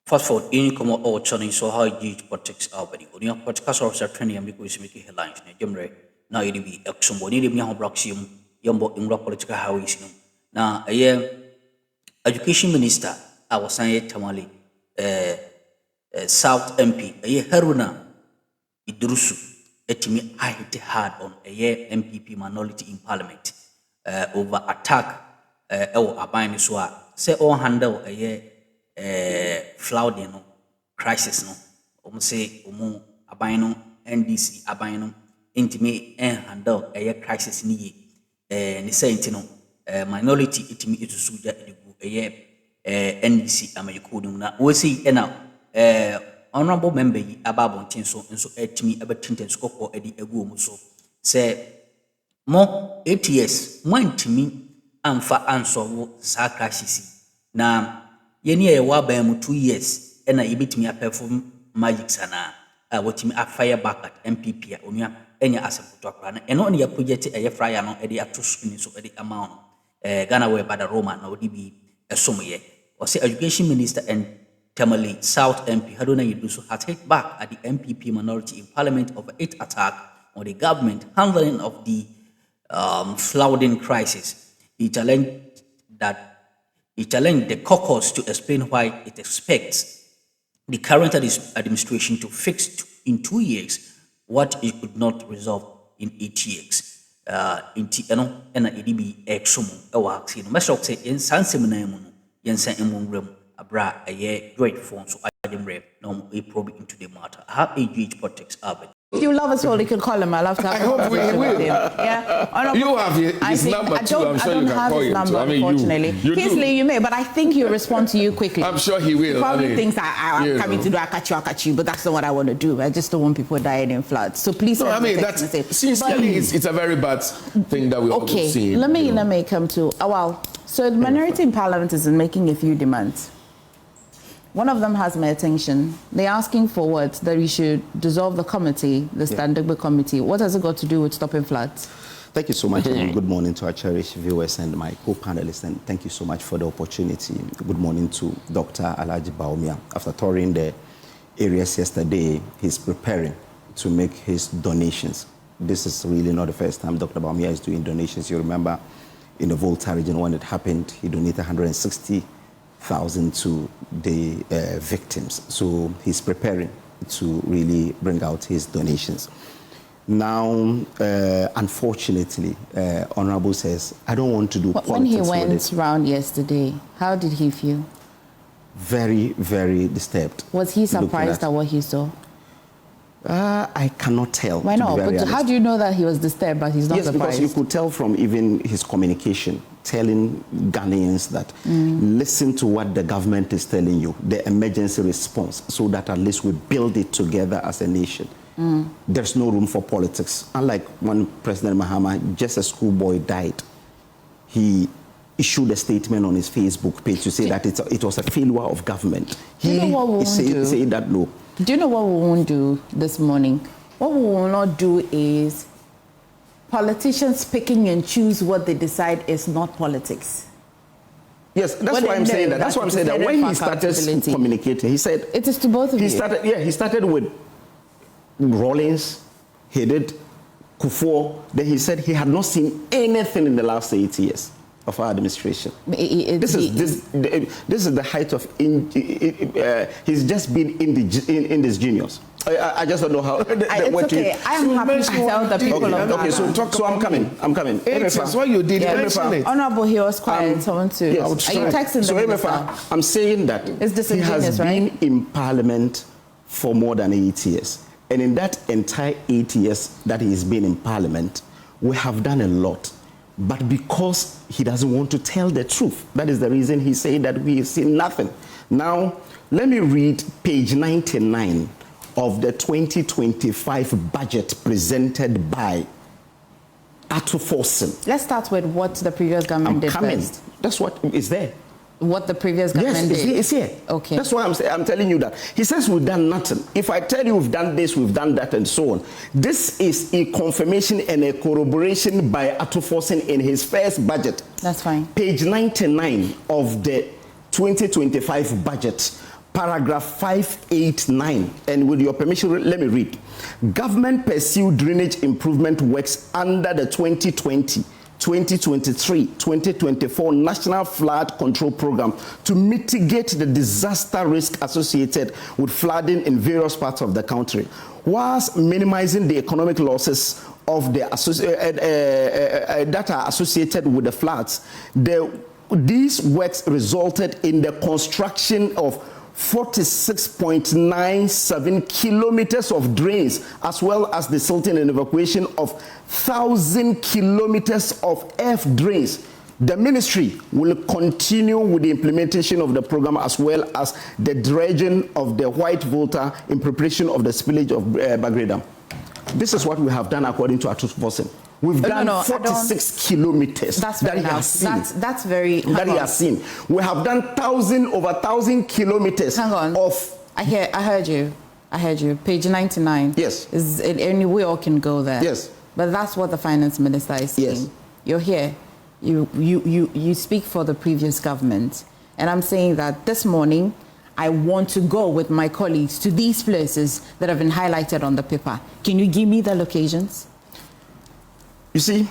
Fast forward in come or challenge so how you politics albany. On your podcast officer training and because make headlines na jemre na it be action body the me braxium yambo in political house na education minister I was saying tamale South MP Haruna Idrusu etimi I hit hard on MPP minority in parliament over attack aban so say all handle flooding no crisis no say aban no NDC aban no intimi handle crisis ni ni say no minority itimi itusuja edigu NDC amayikudum na we see now honorable member yi ababontin so nso etimi abetinten skoko edi egu mu so say mo 8 years mo antimi amfa anso sa crisis na yeni e wa ban mu 2 years na yebetimi perform magic sana wotimi afire back at MPP onua enya asempoto akra na eno ne ya project fryer no edi atosu so edi amount Ghana we bada Roma na odi bi esomoye or say education minister and Tamale South MP Haruna Idrusu has hit back at the MPP minority in parliament over its attack on the government handling of the flooding crisis. He challenged the caucus to explain why it expects the current administration to fix in 2 years what it could not resolve in 8 years. In Tiano and EDB exumu ewaxi no mesok say in sansemina mu no yensan emunrem abra great phone so I didn't read no a probe into the matter. I have a huge politics urban. If you love us all, you can call him. I love to have I hope we will. Yeah. You have his number too. I'm sure you can call him. Number, I mean, unfortunately. Kingsley, you may, but I think he'll respond to you quickly. I'm sure he will. He probably thinks I'm coming to do I catch you, but that's not what I want to do. I just don't want people dying in floods. So please. No, I mean that's sincerely, it's a very bad thing that we all see. Let me come to So the minority in parliament is making a few demands. One of them has my attention. They're asking for what? That we should dissolve the committee, the standing committee. What has it got to do with stopping floods? Thank you so much. And good morning to our cherished viewers and my co-panelists. And thank you so much for the opportunity. Good morning to Dr. Alhaji Bawumia. After touring the areas yesterday, he's preparing to make his donations. This is really not the first time Dr. Bawumia is doing donations. You remember in the Volta region when it happened, he donated 160,000 to the victims. So he's preparing to really bring out his donations. Now, unfortunately, Honorable says, I don't want to do politics. When he went round yesterday, how did he feel? Very, very disturbed. Was he surprised at what he saw? I cannot tell. Why not? But how do you know that he was disturbed but he's not surprised? Yes, because you could tell from even his communication, telling Ghanaians that listen to what the government is telling you, the emergency response, so that at least we build it together as a nation. There's no room for politics. Unlike when President Mahama, just a schoolboy, died, he issued a statement on his Facebook page to say that it was a failure of government. He said that no. Do you know what we won't do this morning? What we will not do is politicians picking and choose what they decide is not politics. Yes, that's why I'm saying that. That's why I'm saying that when he started communicating, he said it is to both of you. He started with Rawlings, he did Kufuor, then he said he had not seen anything in the last 8 years of our administration. This is the height of he's just been indigenous. I just don't know how. It's okay. I am happy to tell the people of Ghana. Okay, so I'm coming. That's why you did it. Honorable, he was quiet. Are you texting the minister? I'm saying that he has been in parliament for more than 8 years. And in that entire 8 years that he's been in parliament, we have done a lot. But because he doesn't want to tell the truth, that is the reason he said that we have seen nothing. Now, let me read page 99 of the 2025 budget presented by Ato Forsen. Let's start with what the previous government did first. That's what is there. What the previous government did? Yes, it's here. Okay. That's why I'm telling you that. He says we've done nothing. If I tell you we've done this, we've done that, and so on. This is a confirmation and a corroboration by Ato Forsen in his first budget. That's fine. Page 99 of the 2025 budget. paragraph 589, and with your permission, let me read. Government pursue drainage improvement works under the 2020, 2023, 2024 National Flood Control Program to mitigate the disaster risk associated with flooding in various parts of the country, whilst minimizing the economic losses of the that are associated with the floods. These works resulted in the construction of 46.97 kilometers of drains, as well as the silting and evacuation of 1,000 kilometers of earth drains. The ministry will continue with the implementation of the program, as well as the dredging of the White Volta in preparation of the spillage of Bagre Dam. This is what we have done according to Atu's person. We've done 46 kilometers. That's very nice. That's very. That he has seen. We have done over 1,000 kilometers. Hang on. I heard you. Page 99. Yes. And we all can go there. Yes. But that's what the finance minister is saying. Yes. You're here. You speak for the previous government, and I'm saying that this morning I want to go with my colleagues to these places that have been highlighted on the paper. Can you give me the locations? You see,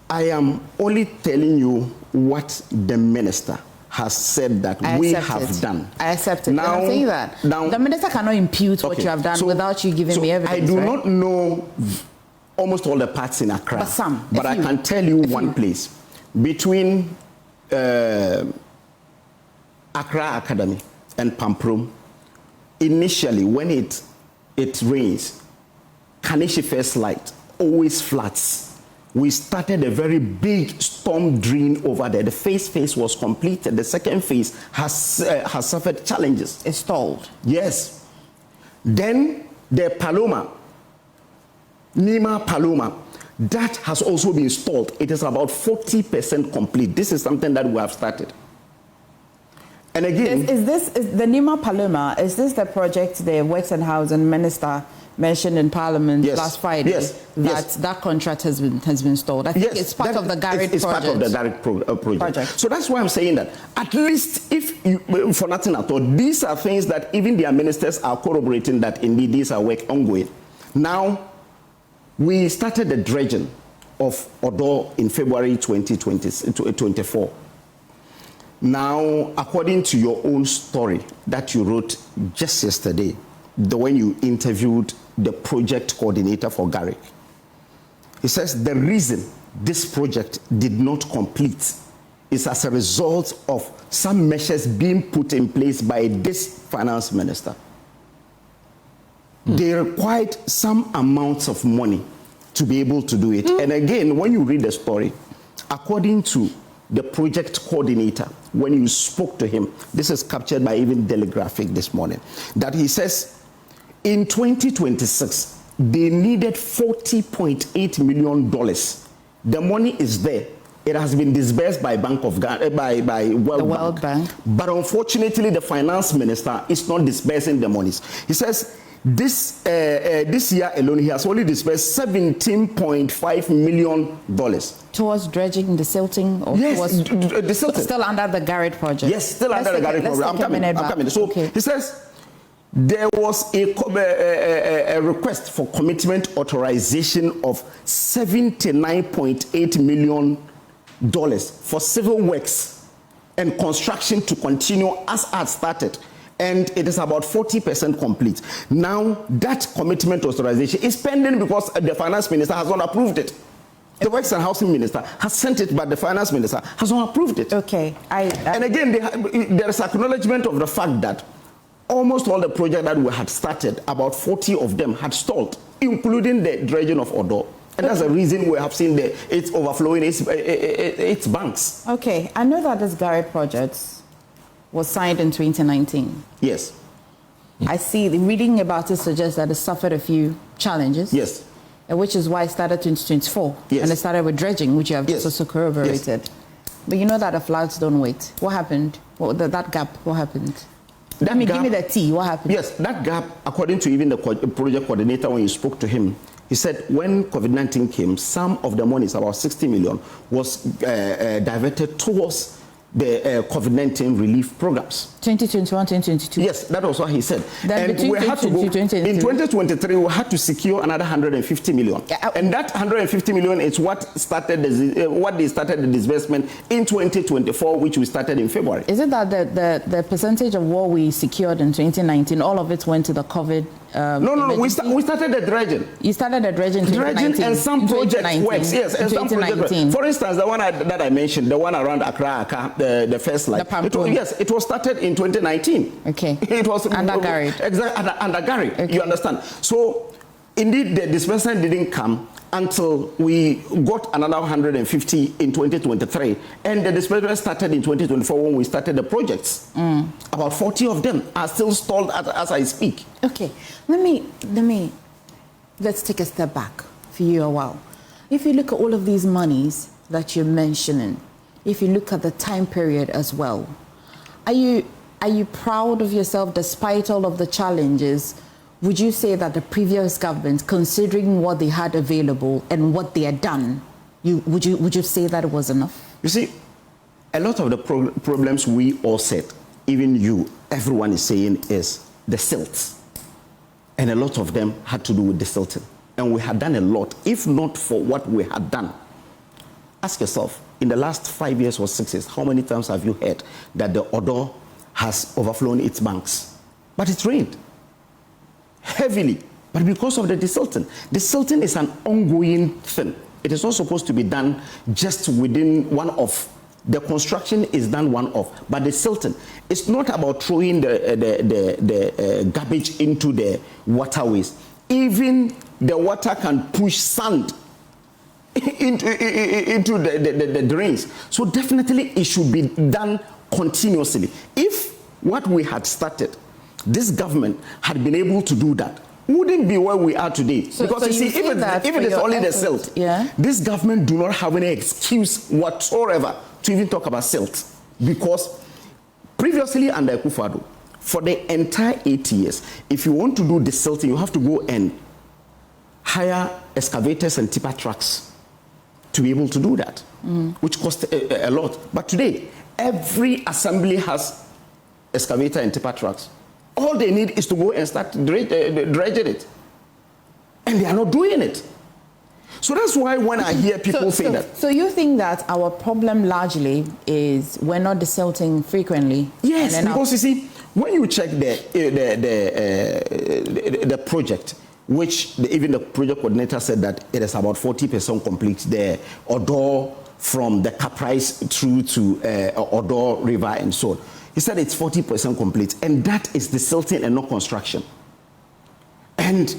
I am only telling you what the minister has said that we have done. I accept it. Now, I'm saying that. Now, the minister cannot impute what you have done without you giving me evidence. I do not know almost all the parts in Accra. But some. But I can tell you one place. Between Accra Academy and Pamprum, initially when it rains, Kanishi First Light always floods. We started a very big storm drain over there. The phase was completed. The second phase has suffered challenges. It's stalled. Yes. Then the Paloma, Nima Paloma, that has also been stalled. It is about 40% complete. This is something that we have started. And again, is the Nima Paloma? Is this the project the Works and Housing Minister mentioned in Parliament last Friday? Yes. That contract has been stalled. I think it's part of the Garrett project. It's part of the Garrett project. So that's why I'm saying that at least if you, for nothing at all, these are things that even their ministers are corroborating that indeed these are work ongoing. Now, we started the dredging of Odo in February 2024. Now, according to your own story that you wrote just yesterday, when you interviewed the project coordinator for Garrick, he says the reason this project did not complete is as a result of some measures being put in place by this finance minister. They required some amounts of money to be able to do it. And again, when you read the story, according to the project coordinator, when you spoke to him, this is captured by even Daily Graphic this morning, that he says in 2026, they needed $40.8 million. The money is there. It has been disbursed by World Bank. But unfortunately, the finance minister is not disbursing the monies. He says this year alone, he has only disbursed $17.5 million. Towards dredging, the silting? Or yes, towards, the silting. Still under the Garrett project? Yes, still under the Garrett project. I'm coming. So he says there was a request for commitment authorization of $79.8 million for civil works and construction to continue as had started. And it is about 40% complete. Now, that commitment authorization is pending because the finance minister has not approved it. The Works and Housing Minister has sent it, but the finance minister has not approved it. Okay. And again, there is acknowledgement of the fact that almost all the projects that we had started, about 40 of them had stalled, including the dredging of Odo. And that's the reason we have seen it's overflowing its banks. Okay. I know that this Garrett project was signed in 2019. Yes. I see the reading about it suggests that it suffered a few challenges. Yes. Which is why it started 2024. Yes. And it started with dredging, which you have also corroborated. Yes. But you know that the floods don't wait. What happened? That gap, what happened? Give me the tea. What happened? Yes, that gap, according to even the project coordinator, when you spoke to him, he said when COVID-19 came, some of the money, about 60 million, was diverted towards the COVID-19 relief programs. 2021, 2022. Yes, that was what he said. Then and we had to go, in 2023, we had to secure another 150 million. And that 150 million is what started what they started the disbursement in 2024, which we started in February. Is it that the percentage of what we secured in 2019, all of it went to the COVID? No. We started the dredging. You started the dredging in 2019. Dredging and some project works. Yes, and some project works. For instance, the one that I mentioned, the one around Accra, the first line. It was started in 2019. Okay. It was under Gary. Exactly, under Gary. Okay. You understand? So, indeed, the disbursement didn't come until we got another 150 in 2023, and the disbursement started in 2024 when we started the projects. About 40 of them are still stalled as I speak. Okay, let's take a step back for you a while. If you look at all of these monies that you're mentioning, if you look at the time period as well, are you proud of yourself despite all of the challenges? Would you say that the previous government, considering what they had available and what they had done, would you say that it was enough? You see, a lot of the problems we all said, even you, everyone is saying, is the silts. And a lot of them had to do with the silting. And we had done a lot. If not for what we had done, ask yourself, in the last 5 years or 6 years, how many times have you heard that the Odo has overflown its banks? But it rained heavily, but because of the desilting. Desilting is an ongoing thing. It is not supposed to be done just within one off. The construction is done one off, but the silting, it's not about throwing the garbage into the waterways. Even the water can push sand into the drains. So definitely it should be done continuously. If what we had started, this government had been able to do that, wouldn't be where we are today. Because you see, if it is only the silt, this government do not have any excuse whatsoever to even talk about silt. Because previously under Akufo-Addo, for the entire 8 years, if you want to do the silting, you have to go and hire excavators and tipper trucks to be able to do that, which cost a lot. But today, every assembly has excavator and tipper trucks. All they need is to go and start dredging it. And they are not doing it. So that's why when I hear people say that. So you think that our problem largely is we're not desilting frequently? Yes, because you see, when you check the project, which even the project coordinator said that it is about 40% complete there, Odo from the Caprice through to Odo River and so on. He said it's 40% complete, and that is the silting and not construction. And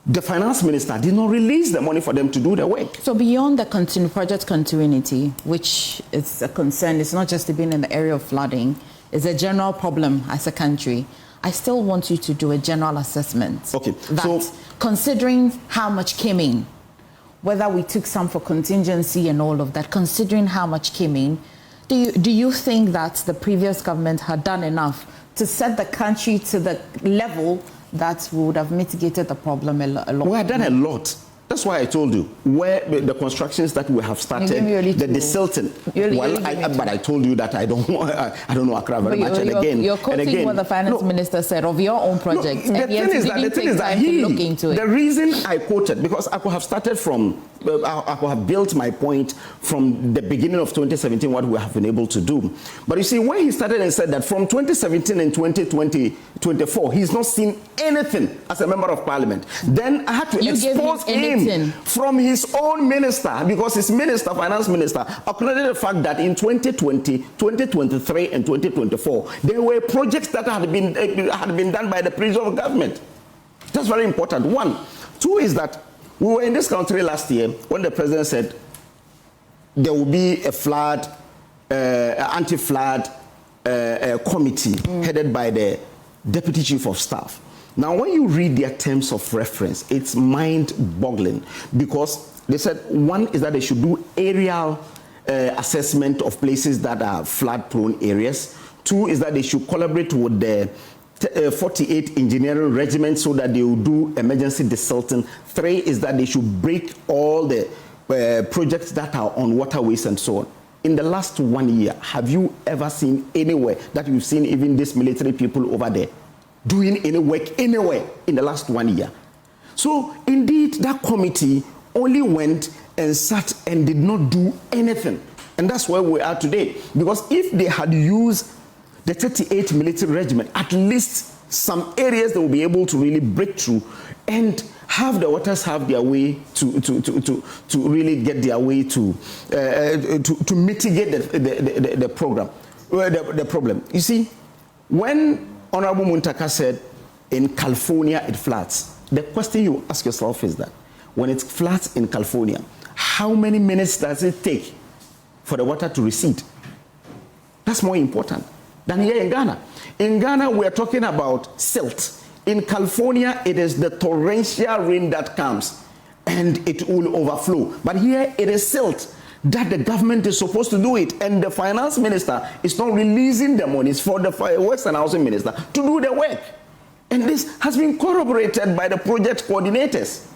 the finance minister did not release the money for them to do the work. So beyond the project continuity, which is a concern, it's not just being in the area of flooding, it's a general problem as a country. I still want you to do a general assessment. Okay. That considering how much came in, whether we took some for contingency and all of that, considering how much came in, do you think that the previous government had done enough to set the country to the level that would have mitigated the problem a lot? We have done a lot. That's why I told you where the constructions that we have started, the desilting. But I told you that I don't know Accra very much. You're quoting what the finance minister said of your own project. The thing is that the reason I quoted, because I could have started from, I could have built my point from the beginning of 2017, what we have been able to do. But you see, when he started and said that from 2017 and 2024, he's not seen anything as a member of parliament, then I had to expose him from his own minister, because his minister, finance minister, acknowledged the fact that in 2020, 2023, and 2024, there were projects that had been done by the previous government. That's very important. One. Two is that we were in this country last year when the president said there will be a flood, anti-flood committee headed by the deputy chief of staff. Now, when you read their terms of reference, it's mind-boggling, because they said, one is that they should do aerial assessment of places that are flood-prone areas. Two is that they should collaborate with the 48 engineering regiments so that they will do emergency desilting. Three is that they should break all the projects that are on waterways and so on. in the last 1 year, have you ever seen anywhere that you've seen even these military people over there doing any work anywhere in the last 1 year? So indeed, that committee only went and sat and did not do anything. And that's where we are today. Because if they had used the 38 military regiment, at least some areas they will be able to really break through and have the waters have their way to really get their way to mitigate the problem. You see, when Honorable Muntaka said in California it floods, the question you ask yourself is that when it floods in California, how many minutes does it take for the water to recede? That's more important than here in Ghana. In Ghana, we are talking about silt. In California, it is the torrential rain that comes and it will overflow. But here, it is silt that the government is supposed to do it. And the finance minister is not releasing the monies for the Works and Housing minister to do the work. And this has been corroborated by the project coordinators.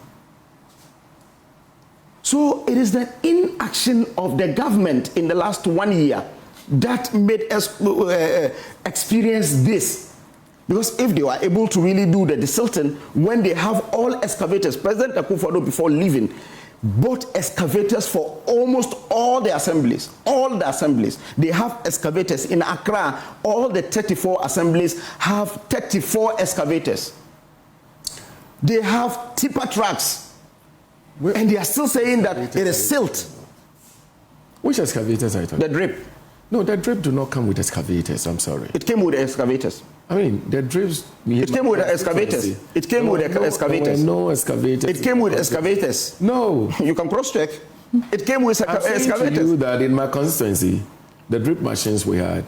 So it is the inaction of the government in the last 1 year that made us experience this. Because if they were able to really do the desilting, when they have all excavators, President Akufo-Addo before leaving bought excavators for almost all the assemblies. They have excavators. In Accra, all the 34 assemblies have 34 excavators. They have tipper trucks. And they are still saying that it is silt. Which excavators are you talking? The drip. No, the drip do not come with excavators. I'm sorry. It came with excavators. I mean, the drips. It came with excavators. It came with excavators. No excavators. It came with excavators. No. You can cross-check. It came with excavators. I'm saying to you that in my constituency, the drip machines we had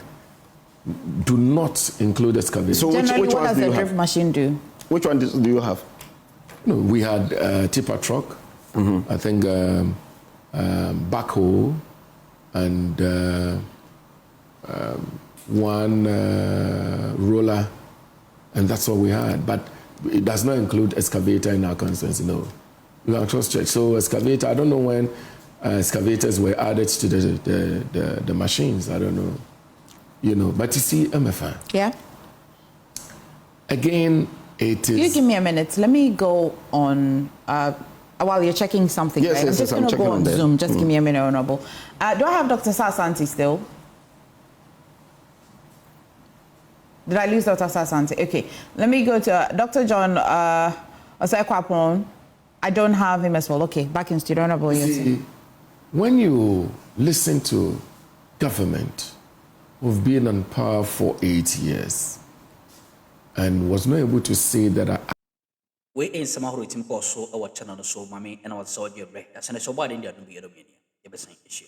do not include excavators. So which what does the drip machine do? Which one do you have? No, we had tipper truck. Mm-hmm. I think backhoe and one roller, and that's all we had. But it does not include excavator in our constituency, no. You can cross-check. So excavator, I don't know when excavators were added to the machines. I don't know. You know, but you see, MFA. Yeah. Again, it is... You give me a minute. Let me go on... while you're checking something, yes, right? Yes, I'm just going to go on Zoom. Just give me a minute, Honorable. Do I have Dr. Sasanti still? Did I lose Dr. Sasanti? Okay. Let me go to Dr. John Osei-Kwapon. I don't have him as well. Okay, back in studio, Honorable. See, when you listen to government who've been on power for 8 years and was not able to say that we in some of the team so our channel so mommy and our soldier break. As an so bad in the issue.